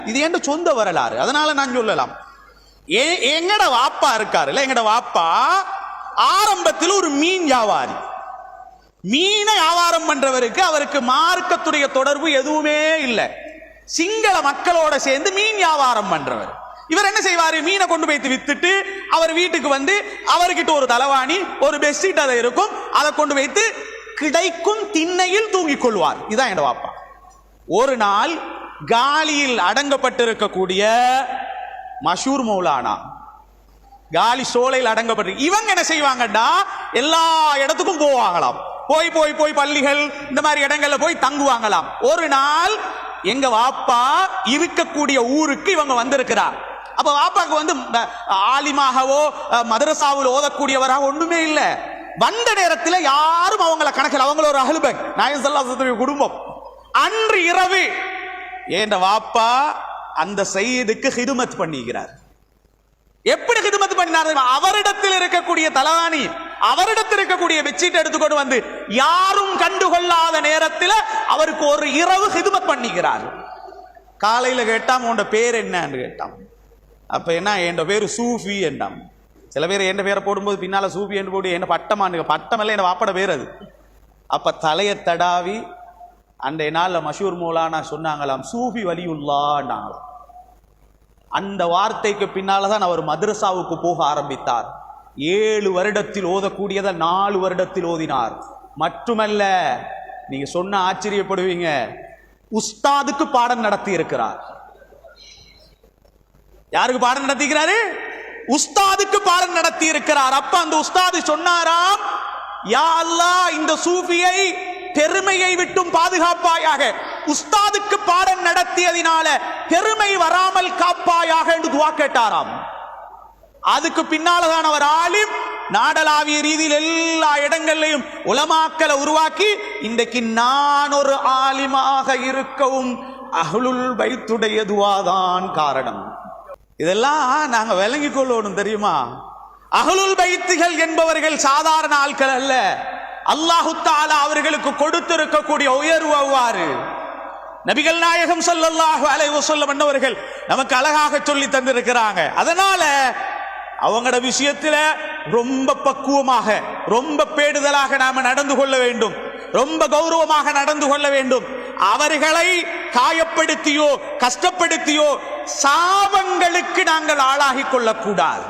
இது என்ற சொந்த வரலாறு. அதனால நான் சொல்லலாம், எங்கட வாப்பா இருக்காருல்ல, எங்கட வாப்பா ஆரம்பத்தில் ஒரு மீன் வியாபாரி. மீனை வியாபாரம் பண்றவருக்கு அவருக்கு மார்க்கத்துடைய தொடர்பு எதுவுமே இல்லை. சிங்கள மக்களோட சேர்ந்து மீன் வியாபாரம் பண்றவர். இவர் என்ன செய்வாரு, மீனை கொண்டு போய் வித்துட்டு அவர் வீட்டுக்கு வந்து அவர்கிட்ட ஒரு தலவாணி ஒரு பெட்ஷீட் அதை இருக்கும், அதை கொண்டு வைத்து கிடைக்கும் திண்ணையில் தூங்கிக் கொள்வார். இதான் என் வாப்பா. ஒரு நாள் காலியில் அடங்கப்பட்டிருக்கக்கூடிய மஷூர் மௌலானா காலி சோலையில் அடங்கப்பட்டு இவங்க என்ன செய்வாங்கடா, எல்லா இடத்துக்கும் போவாங்களாம். போய் போய் போய் பள்ளிகள் இந்த மாதிரி இடங்கள்ல போய் தங்குவாங்களாம். ஒரு நாள் எங்க வாப்பா இருக்கக்கூடிய ஊருக்கு இவங்க வந்திருக்கிறார். அப்ப வாப்பாக்கு வந்து ஆலிமாகவோ மதரசாவில் ஓதக்கூடியவராக ஒண்ணுமே இல்லை. வந்த நேரத்தில் யாரும் அவங்களை கணக்கில், அவங்கள ஒரு அஹ்லுபைத் நாயகம் ஸல்லல்லாஹு அலைஹி வஸல்லம் குடும்பம். அன்று இரவு ஏண்ட வாப்பா அந்த சையதுக்கு ஹிதுமத் பண்ணிக்கிறார். எப்படி ஹிதுமத் பண்ணினார்? அவரிடத்தில் இருக்கக்கூடிய தலவாணி, அவரிடத்தில் இருக்கக்கூடிய பெட்ஷீட் எடுத்துக்கொண்டு வந்து யாரும் கண்டுகொள்ளாத நேரத்தில் அவருக்கு ஒரு இரவு ஹிதுமத் பண்ணிக்கிறார். காலையில கேட்டாம், உன்னோட பேர் என்னன்னு கேட்டான். அப்ப என்ன, என் பேரு சூஃபி என்றான். சில பேர் என் பேரை போடும்போது பின்னால சூஃபி என்று போட்டு என்ன பட்டமானு, பட்டம் இல்லை, என்ன வாப்பட பேர் அது. அப்ப தலையை தடாவி அந்த நாளில் மஷூர் மௌலானா சொன்னாங்களாம், சூஃபி வலியுல்லான்னாங்களாம். அந்த வார்த்தைக்கு பின்னால்தான் அவர் மதரசாவுக்கு போக ஆரம்பித்தார். 7 வருடத்தில் ஓதக்கூடியதை 4 வருடத்தில் ஓதினார். மட்டுமல்ல, நீங்க சொன்ன ஆச்சரியப்படுவீங்க, உஸ்தாதுக்கு பாடம் நடத்தி இருக்கிறார். யாருக்கு பாடம் நடத்திக்கிறாரு? உஸ்தாதுக்கு பாடம் நடத்தி இருக்கிறார். அப்ப அந்த உஸ்தாது சொன்னாராம், யா அல்லாஹ் இந்த சூஃபியை பெருமையை விட்டும் பாதுகாப்பாயாக, உஸ்தாதுக்கு பாடம் நடத்தியதினால பெருமை வராமல் காப்பாயாக என்று துஆ கேட்டாராம். அதுக்கு பின்னால்தான் அவர் ஆலிம், நாடளாவிய ரீதியில் எல்லா இடங்களிலும் உலமாக்களை உருவாக்கி இன்றைக்கு நான் ஒரு ஆலிமாக இருக்கவும் அஹ்லுல் பைத்துடைய துஆதான் காரணம். இதெல்லாம் நாங்க விளங்கிக் கொள்ளணும், தெரியுமா? அஹ்லுல் பைத்துகள் என்பவர்கள் சாதாரண ஆட்கள் அல்ல. அல்லாஹு தஆலா அவர்களுக்கு கொடுத்திருக்கக்கூடிய உயர்வு அவ்வாறு. நபிகள் நாயகம் ஸல்லல்லாஹு அலைஹி வஸல்லம் என்பவர்கள் நமக்கு அழகாக சொல்லி தந்திருக்கிறாங்க. அதனால அவங்களோட விஷயத்துல ரொம்ப பக்குவமாக, ரொம்ப பேடுதலாக நாம நடந்து கொள்ள வேண்டும், ரொம்ப கௌரவமாக நடந்து கொள்ள வேண்டும். அவர்களை காயப்படுத்தியோ கஷ்டப்படுத்தியோ சாபங்களுக்கு நாங்கள் ஆளாகிக் கொள்ளக்கூடாது.